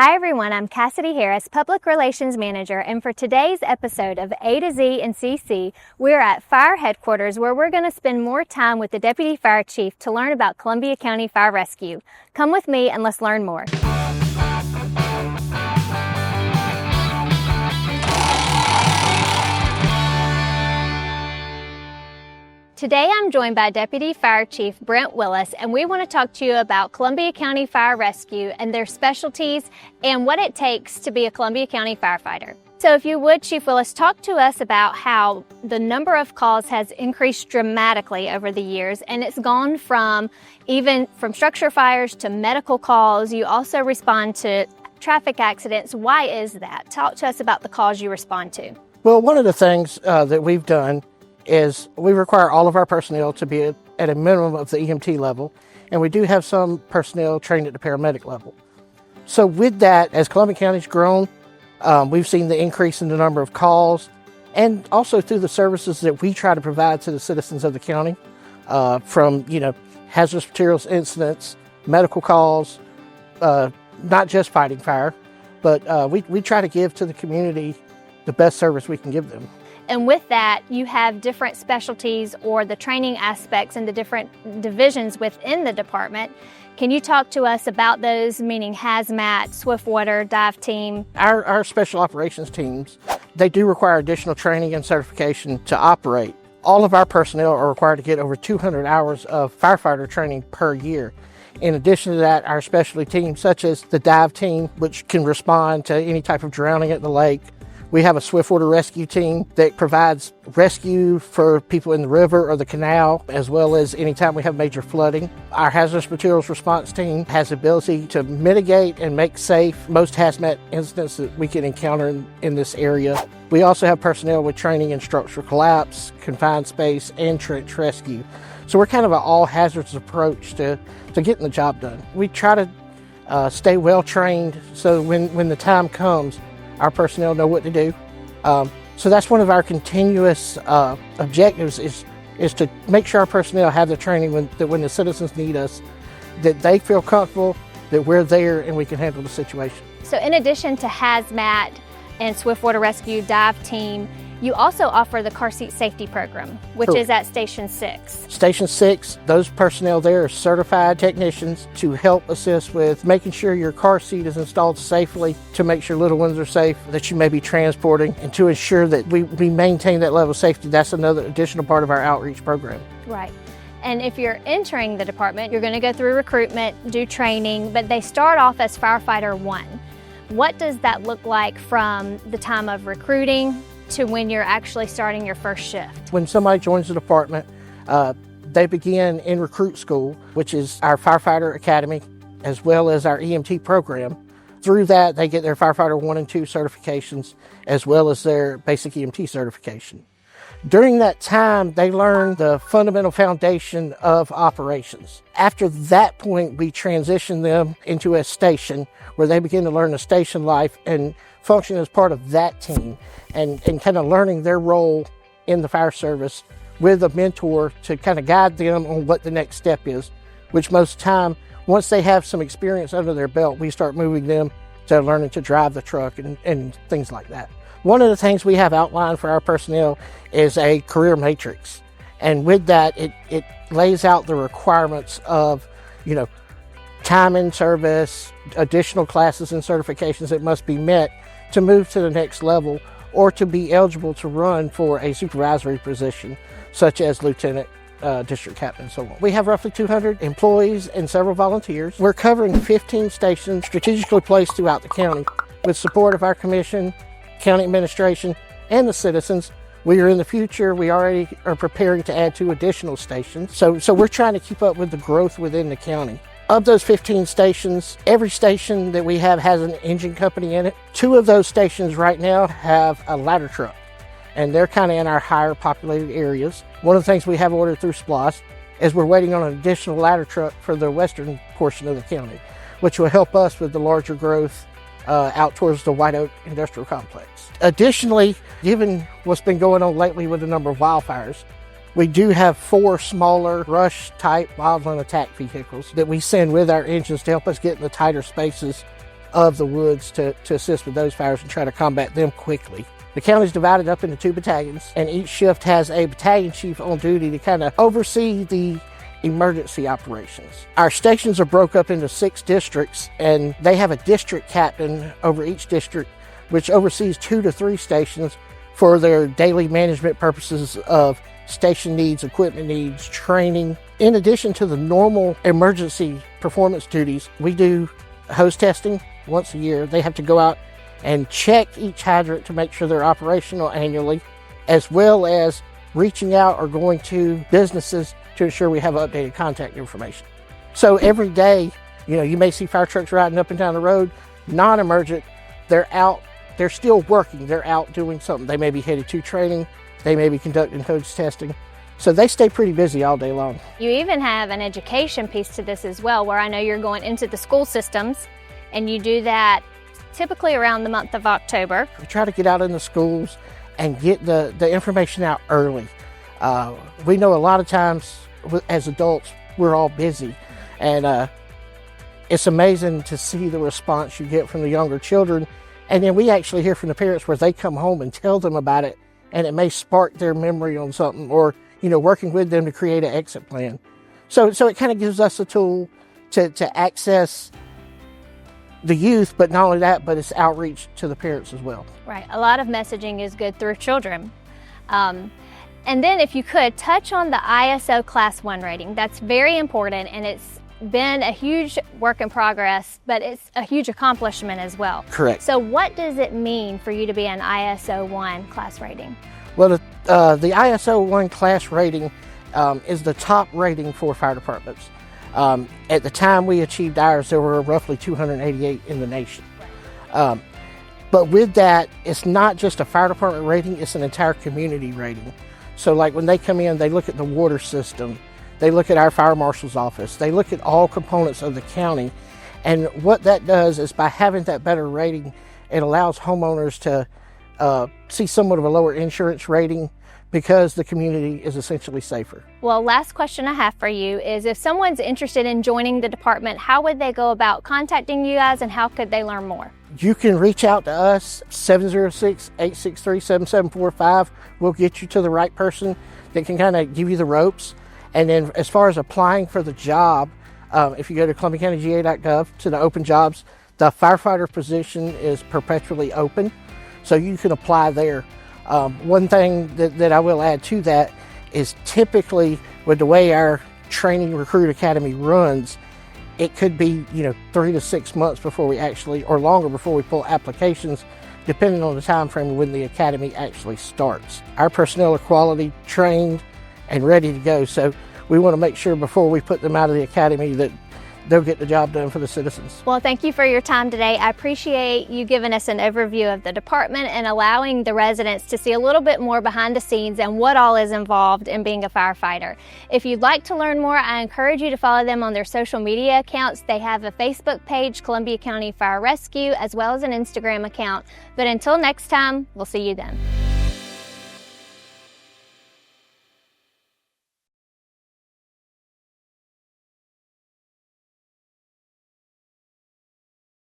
Hi everyone, I'm Cassidy Harris, Public Relations Manager, and for today's episode of A to Z and CC, we're at Fire Headquarters where we're going to spend more time with the Deputy Fire Chief to learn about Columbia County Fire Rescue. Come with me and let's learn more. Today I'm joined by Deputy Fire Chief Brent Willis, and we want to talk to you about Columbia County Fire Rescue and their specialties and what it takes to be a Columbia County firefighter. So if you would, Chief Willis, talk to us about how the number of calls has increased dramatically over the years, and it's gone from structure fires to medical calls. You also respond to traffic accidents. Why is that? Talk to us about the calls you respond to. Well, one of the things that we've done is we require all of our personnel to be at a minimum of the EMT level, and we do have some personnel trained at the paramedic level. So with that, as Columbia County's grown, we've seen the increase in the number of calls, and also through the services that we try to provide to the citizens of the county, from hazardous materials incidents, medical calls, not just fighting fire, but we try to give to the community the best service we can give them. And with that, you have different specialties or the training aspects and the different divisions within the department. Can you talk to us about those, meaning hazmat, swiftwater, dive team? Our special operations teams, they do require additional training and certification to operate. All of our personnel are required to get over 200 hours of firefighter training per year. In addition to that, our specialty teams, such as the dive team, which can respond to any type of drowning at the lake. We have a swiftwater rescue team that provides rescue for people in the river or the canal, as well as anytime we have major flooding. Our hazardous materials response team has the ability to mitigate and make safe most hazmat incidents that we can encounter in this area. We also have personnel with training in structural collapse, confined space, and trench rescue. So we're kind of an all hazards approach to getting the job done. We try to stay well trained so when the time comes, our personnel know what to do. So that's one of our continuous objectives is to make sure our personnel have the training when the citizens need us, that they feel comfortable, that we're there and we can handle the situation. So in addition to hazmat and swiftwater rescue dive team, you also offer the car seat safety program, which is at Station 6. Station 6, those personnel there are certified technicians to help assist with making sure your car seat is installed safely, to make sure little ones are safe that you may be transporting, and to ensure that we maintain that level of safety. That's another additional part of our outreach program. Right. And if you're entering the department, you're going to go through recruitment, do training, but they start off as Firefighter 1. What does that look like from the time of recruiting to when you're actually starting your first shift? When somebody joins the department, they begin in recruit school, which is our firefighter academy, as well as our EMT program. Through that, they get their firefighter 1 and 2 certifications, as well as their basic EMT certification. During that time, they learn the fundamental foundation of operations. After that point, we transition them into a station where they begin to learn the station life and function as part of that team, and kind of learning their role in the fire service with a mentor to kind of guide them on what the next step is, which most of the time, once they have some experience under their belt, we start moving them to learning to drive the truck and things like that. One of the things we have outlined for our personnel is a career matrix. And with that, it lays out the requirements of, time in service, additional classes and certifications that must be met to move to the next level or to be eligible to run for a supervisory position, such as lieutenant, district captain, and so on. We have roughly 200 employees and several volunteers. We're covering 15 stations strategically placed throughout the county with support of our commission, county administration, and the citizens. We are in the future, we already are preparing to add 2 additional stations. So we're trying to keep up with the growth within the county. Of those 15 stations, every station that we have has an engine company in it. 2 of those stations right now have a ladder truck, and they're kind of in our higher populated areas. One of the things we have ordered through SPLOST is we're waiting on an additional ladder truck for the western portion of the county, which will help us with the larger growth out towards the White Oak Industrial Complex. Additionally, given what's been going on lately with the number of wildfires, we do have 4 smaller rush-type wildland attack vehicles that we send with our engines to help us get in the tighter spaces of the woods to assist with those fires and try to combat them quickly. The county is divided up into 2 battalions, and each shift has a battalion chief on duty to kind of oversee the emergency operations. Our stations are broke up into 6 districts, and they have a district captain over each district, which oversees 2 to 3 stations for their daily management purposes of station needs, equipment needs, training. In addition to the normal emergency performance duties, we do hose testing once a year. They have to go out and check each hydrant to make sure they're operational annually, as well as reaching out or going to businesses to ensure we have updated contact information. So every day, you may see fire trucks riding up and down the road, non-emergent, they're out, they're still working, they're out doing something. They may be headed to training, they may be conducting hose testing. So they stay pretty busy all day long. You even have an education piece to this as well, where I know you're going into the school systems, and you do that typically around the month of October. We try to get out in the schools and get the information out early. We know a lot of times as adults, we're all busy, and it's amazing to see the response you get from the younger children. And then we actually hear from the parents where they come home and tell them about it, and it may spark their memory on something, or working with them to create an exit plan. So it kind of gives us a tool to access the youth, but not only that, but it's outreach to the parents as well. Right, a lot of messaging is good through children. And then if you could, touch on the ISO Class 1 rating. That's very important, and it's been a huge work in progress, but it's a huge accomplishment as well. Correct. So what does it mean for you to be an ISO 1 class rating? Well, the ISO 1 class rating is the top rating for fire departments. At the time we achieved ours, there were roughly 288 in the nation. But with that, it's not just a fire department rating, it's an entire community rating. So like when they come in, they look at the water system, they look at our fire marshal's office, they look at all components of the county. And what that does is, by having that better rating, it allows homeowners to see somewhat of a lower insurance rating, because the community is essentially safer. Well, last question I have for you is, if someone's interested in joining the department, how would they go about contacting you guys, and how could they learn more? You can reach out to us, 706-863-7745. We'll get you to the right person that can kind of give you the ropes. And then as far as applying for the job, if you go to ColumbiaCountyGA.gov to the open jobs, the firefighter position is perpetually open, so you can apply there. One thing that I will add to that is, typically with the way our training recruit academy runs, it could be 3 to 6 months before we actually, or longer, before we pull applications, depending on the time frame when the academy actually starts. Our personnel are quality trained and ready to go, so we want to make sure before we put them out of the academy that they'll get the job done for the citizens. Well, thank you for your time today. I appreciate you giving us an overview of the department and allowing the residents to see a little bit more behind the scenes and what all is involved in being a firefighter. If you'd like to learn more, I encourage you to follow them on their social media accounts. They have a Facebook page, Columbia County Fire Rescue, as well as an Instagram account. But until next time, we'll see you then.